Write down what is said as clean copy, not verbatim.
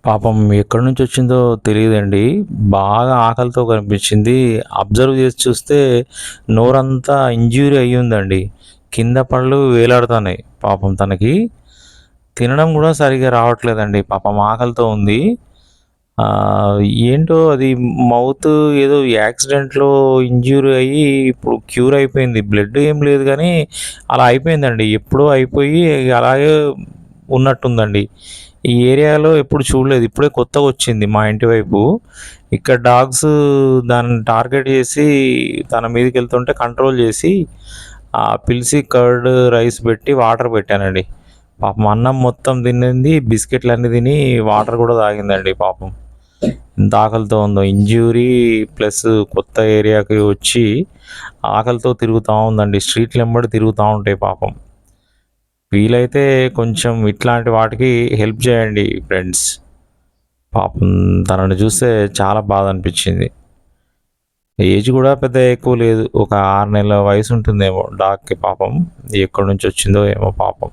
పాపం ఎక్కడి నుంచి వచ్చిందో తెలియదండి. బాగా ఆకలితో కనిపించింది. అబ్జర్వ్ చేసి చూస్తే నోరంతా ఇంజ్యూరీ అయ్యుందండి. కింద పళ్ళు వేలాడుతున్నాయి పాపం తనకి. తినడం కూడా సరిగ్గా రావట్లేదండి. పాపం ఆకలితో ఉంది. ఏంటో అది మౌత్ ఏదో యాక్సిడెంట్‌లో ఇంజ్యూరీ అయ్యి ఇప్పుడు క్యూర్ అయిపోయింది. బ్లడ్ ఏం లేదు గానీ అలా అయిపోయిందండి. ఎప్పుడో అయిపోయి అలాగే ఉన్నట్టుందండి. ఈ ఏరియాలో ఎప్పుడు చూడలేదు. ఇప్పుడే కొత్తగొచ్చింది మా ఇంటి వైపు. ఇక్కడ డాగ్స్ దాన్ని టార్గెట్ చేసి తన మీదకెళ్తుంటే కంట్రోల్ చేసి పిలిచి కర్డ్ రైస్ పెట్టి వాటర్ పెట్టానండి. పాపం అన్నం మొత్తం తినింది. బిస్కెట్‌లన్నీ తిని వాటర్ కూడా తాగిందండి పాపం. ఎంత ఆకలితో ఉందో. ఇంజ్యూరీ ప్లస్ కొత్త ఏరియాకి వచ్చి ఆకలితో తిరుగుతూ ఉందండి. స్ట్రీట్‌లెంబడి తిరుగుతూ ఉంటాయి పాపం. వీలైతే కొంచెం ఇట్లాంటి వాటికి హెల్ప్ చేయండి ఫ్రెండ్స్. పాపం తనని చూస్తే చాలా బాధ అనిపించింది. ఏజ్ కూడా పెద్ద ఎక్కువ లేదు. ఒక 6 నెలల వయసు ఉంటుందేమో డాగ్‌కి పాపం. ఎక్కడి నుంచి వచ్చిందో ఏమో పాపం.